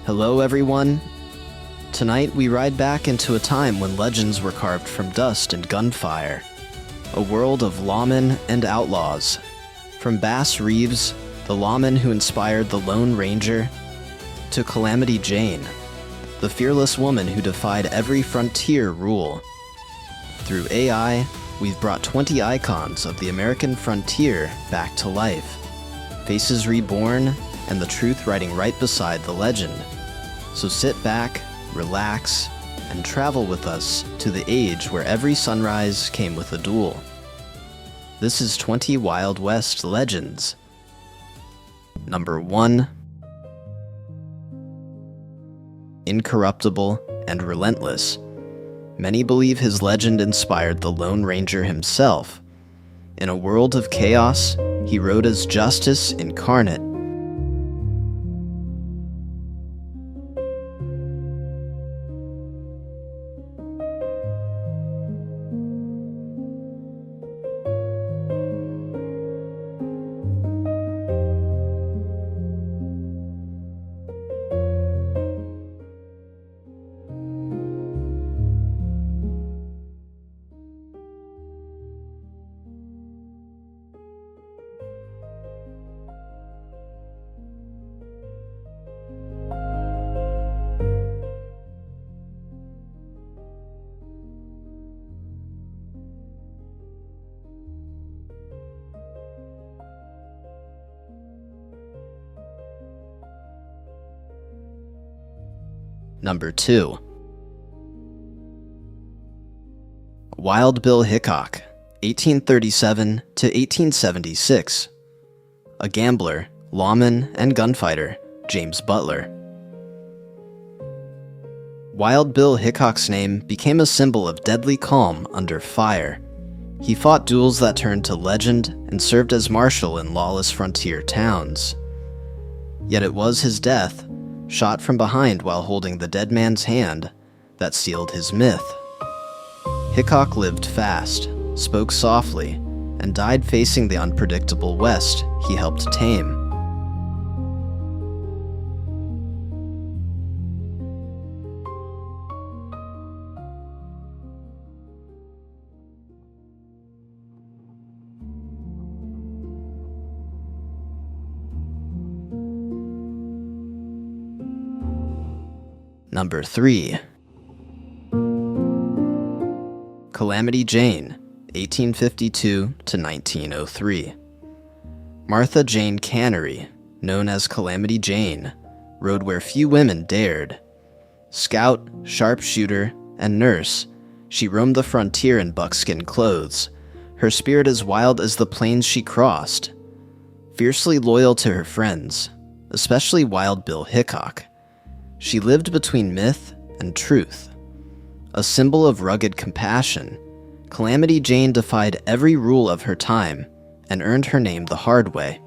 Hello everyone. Tonight we ride back into a time when legends were carved from dust and gunfire. A world of lawmen and outlaws. From Bass Reeves, the lawman who inspired the Lone Ranger, to Calamity Jane, the fearless woman who defied every frontier rule. Through AI, we've brought 20 icons of the American frontier back to life. Faces reborn, and the truth riding right beside the legend. So sit back, relax, and travel with us to the age where every sunrise came with a duel. This is 20 Wild West Legends. Number 1. Incorruptible and relentless. Many believe his legend inspired the Lone Ranger himself. In a world of chaos, he rode as justice incarnate. Number 2. Wild Bill Hickok, 1837 to 1876. A gambler, lawman, and gunfighter, James Butler. Wild Bill Hickok's name became a symbol of deadly calm under fire. He fought duels that turned to legend and served as marshal in lawless frontier towns. Yet it was his death, shot from behind while holding the dead man's hand, that sealed his myth. Hickok lived fast, spoke softly, and died facing the unpredictable West he helped tame. Number 3. Calamity Jane, 1852 to 1903. Martha Jane Cannery, known as Calamity Jane, rode where few women dared. Scout, sharpshooter, and nurse, she roamed the frontier in buckskin clothes, her spirit as wild as the plains she crossed. Fiercely loyal to her friends, especially Wild Bill Hickok, she lived between myth and truth. A symbol of rugged compassion, Calamity Jane defied every rule of her time and earned her name the hard way.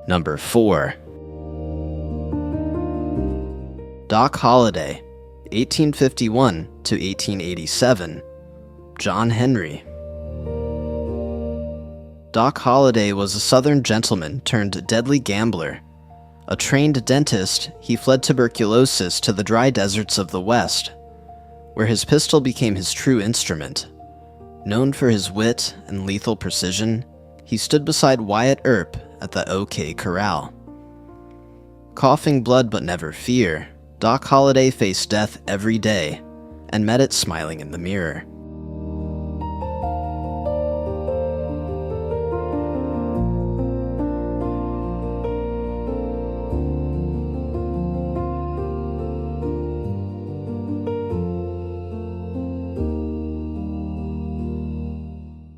Number 4. Doc Holliday, 1851 to 1887. John Henry. Doc Holliday was a Southern gentleman turned deadly gambler. A trained dentist, he fled tuberculosis to the dry deserts of the West, where his pistol became his true instrument. Known for his wit and lethal precision, he stood beside Wyatt Earp at the OK Corral. Coughing blood but never fear, Doc Holliday faced death every day and met it smiling in the mirror.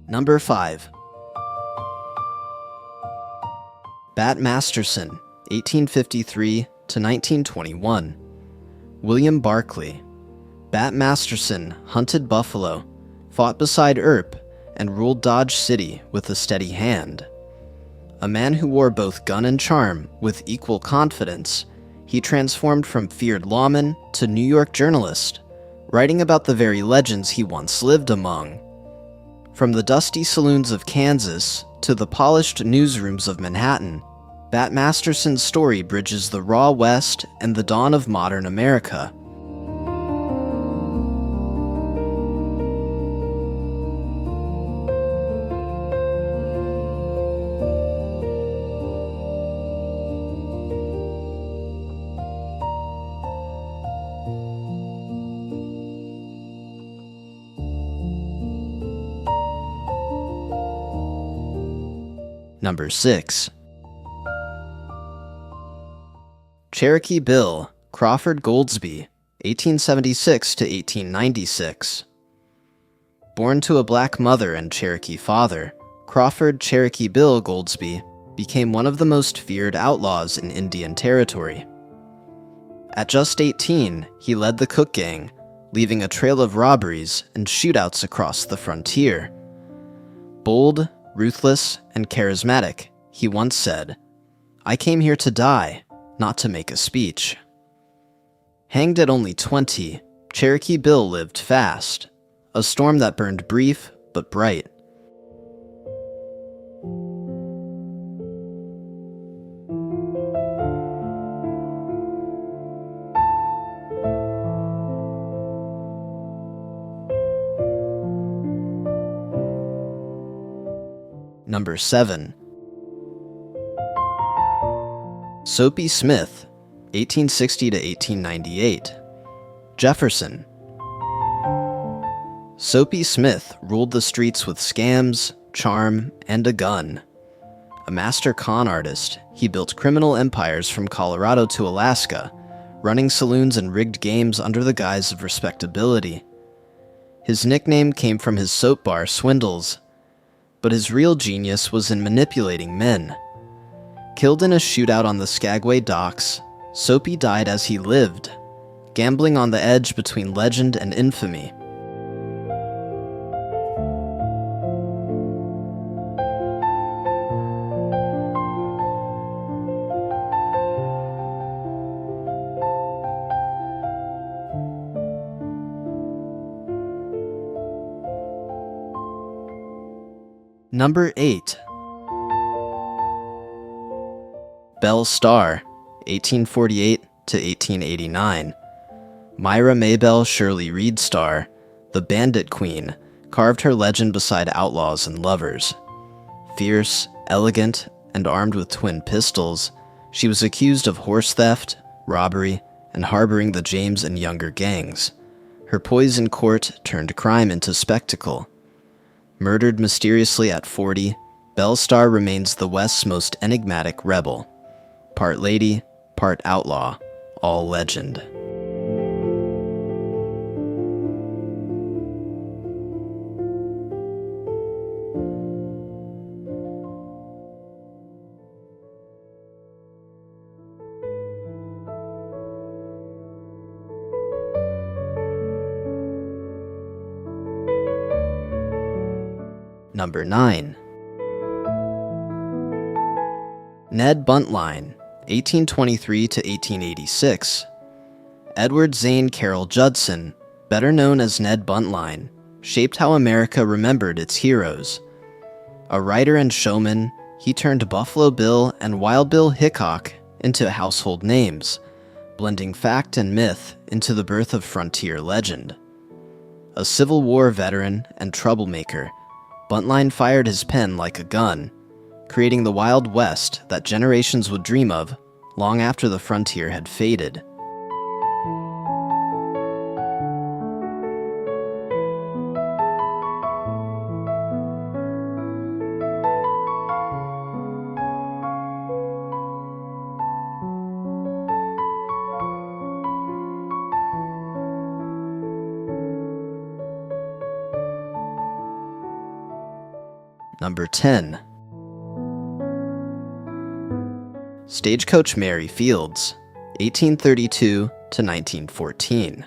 Number 5. Bat Masterson, 1853 to 1921. William Barclay. Bat Masterson hunted buffalo, fought beside Earp, and ruled Dodge City with a steady hand. A man who wore both gun and charm with equal confidence, he transformed from feared lawman to New York journalist, writing about the very legends he once lived among. From the dusty saloons of Kansas to the polished newsrooms of Manhattan, Bat Masterson's story bridges the raw West and the dawn of modern America. Number 6. Cherokee Bill, Crawford Goldsby, 1876 to 1896. Born to a black mother and Cherokee father, Crawford Cherokee Bill Goldsby became one of the most feared outlaws in Indian Territory. At just 18, he led the Cook Gang, leaving a trail of robberies and shootouts across the frontier. Bold, ruthless, and charismatic, he once said, "I came here to die, not to make a speech." Hanged at only 20, Cherokee Bill lived fast, a storm that burned brief but bright. Number 7. Soapy Smith, 1860 to 1898. Jefferson. Soapy Smith ruled the streets with scams, charm, and a gun. A master con artist, he built criminal empires from Colorado to Alaska, running saloons and rigged games under the guise of respectability. His nickname came from his soap bar swindles, but his real genius was in manipulating men. Killed in a shootout on the Skagway docks, Soapy died as he lived, gambling on the edge between legend and infamy. Number 8. Belle Starr, 1848 to 1889. Myra Maybelle Shirley Reed Starr, the Bandit Queen, carved her legend beside outlaws and lovers. Fierce, elegant, and armed with twin pistols, she was accused of horse theft, robbery, and harboring the James and Younger gangs. Her poise in court turned crime into spectacle. Murdered mysteriously at 40, Belle Starr remains the West's most enigmatic rebel. Part lady, part outlaw, all legend. Number 9. Ned Buntline, 1823 to 1886. Edward Zane Carroll Judson, better known as Ned Buntline, shaped how America remembered its heroes. A writer and showman, he turned Buffalo Bill and Wild Bill Hickok into household names, blending fact and myth into the birth of frontier legend. A Civil War veteran and troublemaker, Buntline fired his pen like a gun, creating the Wild West that generations would dream of long after the frontier had faded. Number 10. Stagecoach Mary Fields, 1832 to 1914.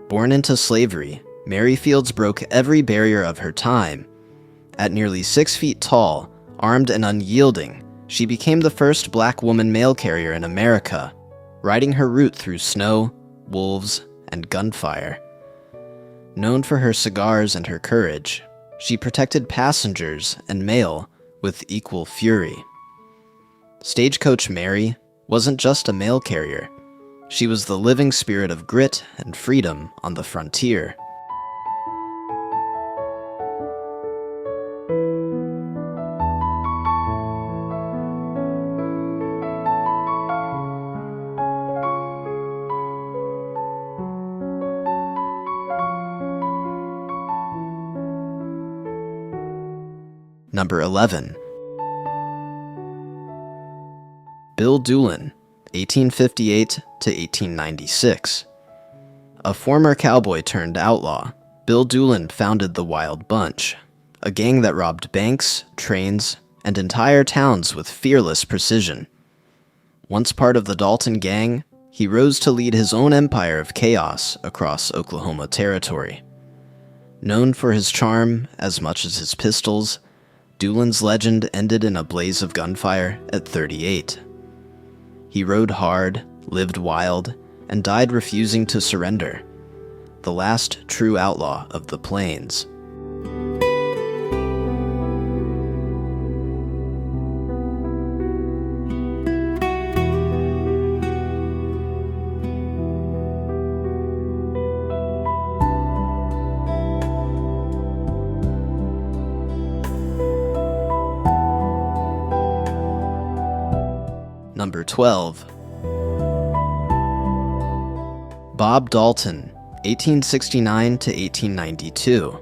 Born into slavery, Mary Fields broke every barrier of her time. At nearly 6 feet tall, armed and unyielding, she became the first black woman mail carrier in America, riding her route through snow, wolves, and gunfire. Known for her cigars and her courage, she protected passengers and mail with equal fury. Stagecoach Mary wasn't just a mail carrier. She was the living spirit of grit and freedom on the frontier. Number 11. Bill Doolin, 1858 to 1896. A former cowboy turned outlaw, Bill Doolin founded the Wild Bunch, a gang that robbed banks, trains, and entire towns with fearless precision. Once part of the Dalton gang, he rose to lead his own empire of chaos across Oklahoma Territory. Known for his charm as much as his pistols, Doolin's legend ended in a blaze of gunfire at 38. He rode hard, lived wild, and died refusing to surrender. The last true outlaw of the plains. Number 12. Bob Dalton, 1869 to 1892.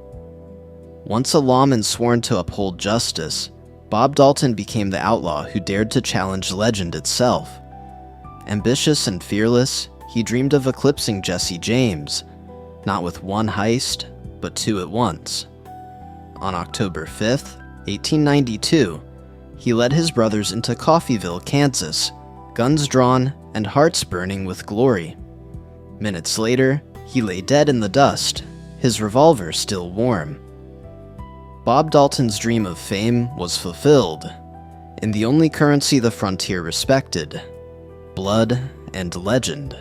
Once a lawman sworn to uphold justice, Bob Dalton became the outlaw who dared to challenge legend itself. Ambitious and fearless, he dreamed of eclipsing Jesse James, not with one heist, but two at once. On October 5th, 1892, he led his brothers into Coffeyville, Kansas, guns drawn and hearts burning with glory. Minutes later, he lay dead in the dust, his revolver still warm. Bob Dalton's dream of fame was fulfilled, in the only currency the frontier respected: blood and legend.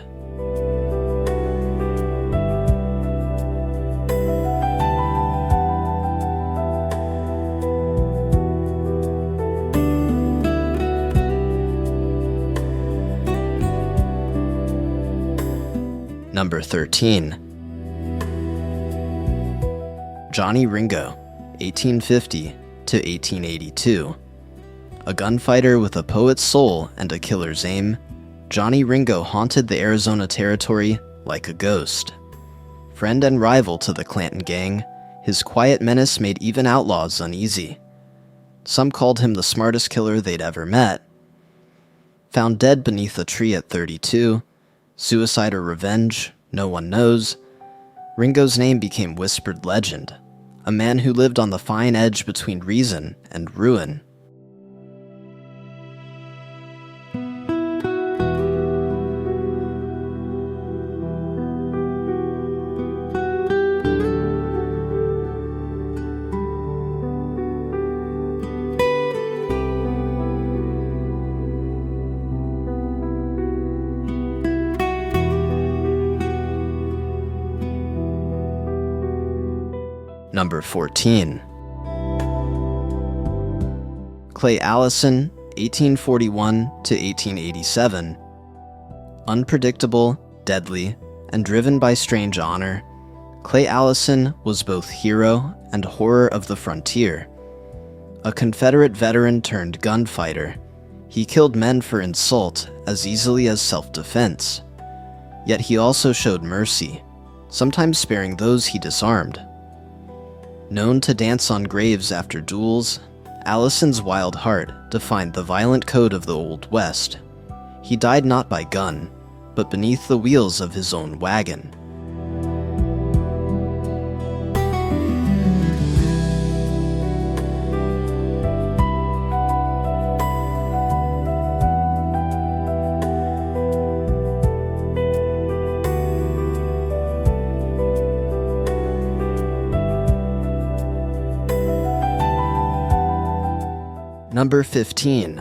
Number 13. Johnny Ringo, 1850 to 1882. A gunfighter with a poet's soul and a killer's aim, Johnny Ringo haunted the Arizona Territory like a ghost. Friend and rival to the Clanton gang, his quiet menace made even outlaws uneasy. Some called him the smartest killer they'd ever met. Found dead beneath a tree at 32, suicide or revenge, no one knows. Ringo's name became whispered legend, a man who lived on the fine edge between reason and ruin. Number 14. Clay Allison, 1841 to 1887. Unpredictable, deadly, and driven by strange honor, Clay Allison was both hero and horror of the frontier. A Confederate veteran turned gunfighter, he killed men for insult as easily as self-defense. Yet he also showed mercy, sometimes sparing those he disarmed. Known to dance on graves after duels, Allison's wild heart defined the violent code of the Old West. He died not by gun, but beneath the wheels of his own wagon. Number 15.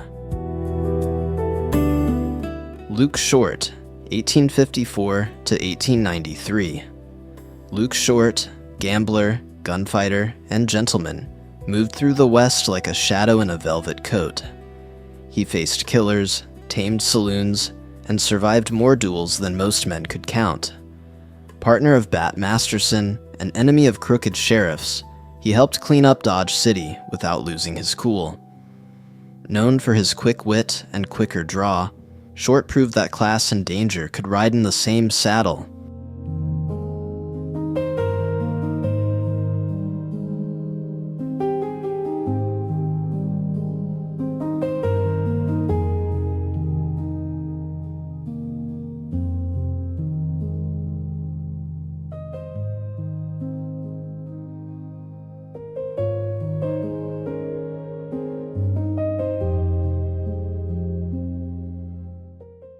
Luke Short, 1854 to 1893. Luke Short, gambler, gunfighter, and gentleman, moved through the West like a shadow in a velvet coat. He faced killers, tamed saloons, and survived more duels than most men could count. Partner of Bat Masterson, an enemy of crooked sheriffs, he helped clean up Dodge City without losing his cool. Known for his quick wit and quicker draw, Short proved that class and danger could ride in the same saddle.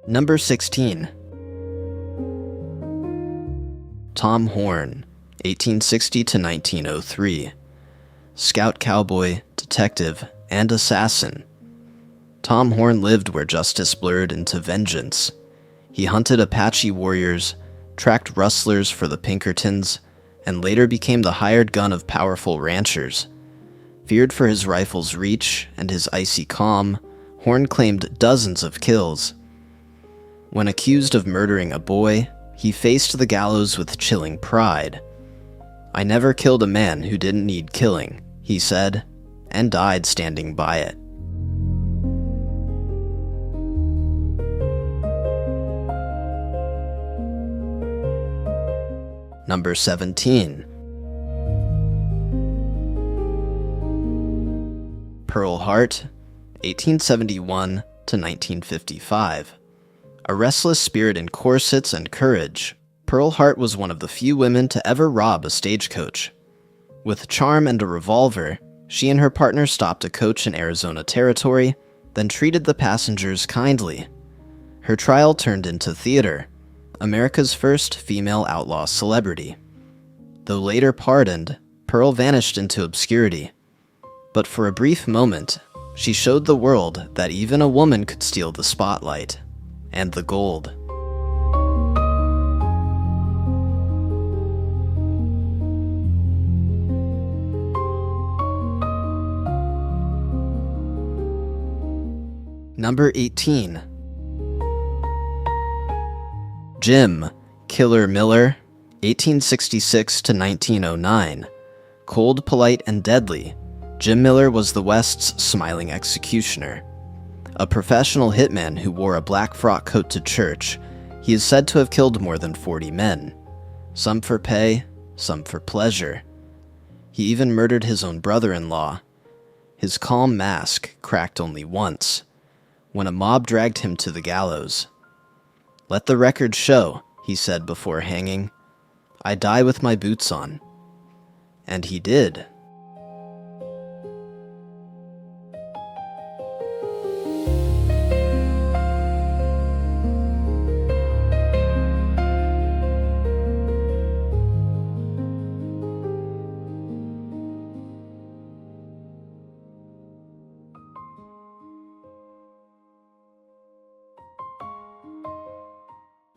Number 16. Tom Horn, 1860 to 1903. Scout cowboy, detective, and assassin. Tom Horn lived where justice blurred into vengeance. He hunted Apache warriors, tracked rustlers for the Pinkertons, and later became the hired gun of powerful ranchers. Feared for his rifle's reach and his icy calm, Horn claimed dozens of kills. When accused of murdering a boy, he faced the gallows with chilling pride. "I never killed a man who didn't need killing," he said, and died standing by it. Number 17. Pearl Hart, 1871 to 1955. A restless spirit in corsets and courage, Pearl Hart was one of the few women to ever rob a stagecoach. With charm and a revolver, she and her partner stopped a coach in Arizona Territory, then treated the passengers kindly. Her trial turned into theater, America's first female outlaw celebrity. Though later pardoned, Pearl vanished into obscurity. But for a brief moment, she showed the world that even a woman could steal the spotlight. And the gold. Number 18. Jim, Killer Miller, 1866 to 1909. Cold, polite, and deadly, Jim Miller was the West's smiling executioner. A professional hitman who wore a black frock coat to church, he is said to have killed more than 40 men. Some for pay, some for pleasure. He even murdered his own brother-in-law. His calm mask cracked only once, when a mob dragged him to the gallows. "Let the record show," he said before hanging. "I die with my boots on." And he did.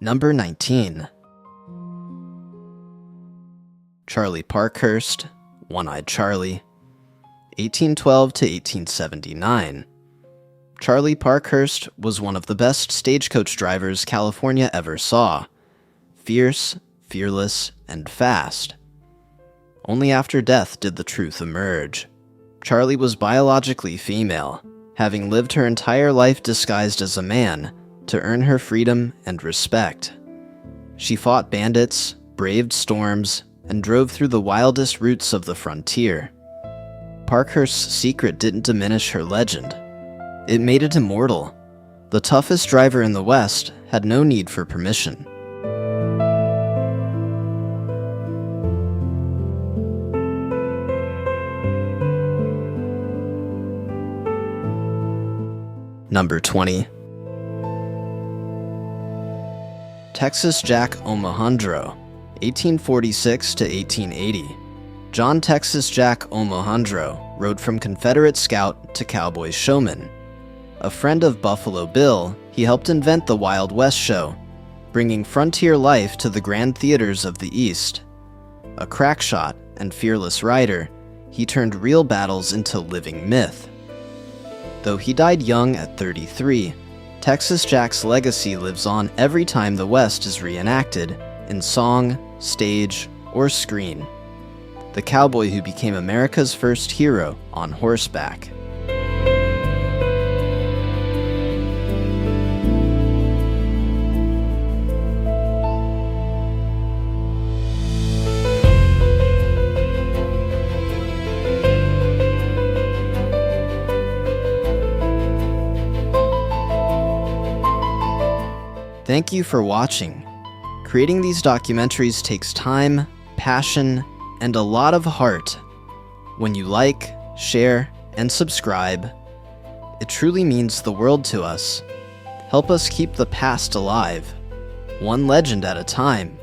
Number 19. Charlie Parkhurst, One-Eyed Charlie, 1812 to 1879. Charlie Parkhurst was one of the best stagecoach drivers California ever saw. Fierce, fearless, and fast. Only after death did the truth emerge. Charlie was biologically female, having lived her entire life disguised as a man to earn her freedom and respect. She fought bandits, braved storms, and drove through the wildest routes of the frontier. Parkhurst's secret didn't diminish her legend. It made it immortal. The toughest driver in the West had no need for permission. Number 20. Texas Jack Omohundro, 1846 to 1880. John Texas Jack Omohundro, rode from Confederate scout to cowboy showman. A friend of Buffalo Bill, he helped invent the Wild West show, bringing frontier life to the grand theaters of the East. A crack shot and fearless rider, he turned real battles into living myth. Though he died young at 33, Texas Jack's legacy lives on every time the West is reenacted, in song, stage, or screen. The cowboy who became America's first hero on horseback. Thank you for watching. Creating these documentaries takes time, passion, and a lot of heart. When you like, share, and subscribe, it truly means the world to us. Help us keep the past alive, one legend at a time.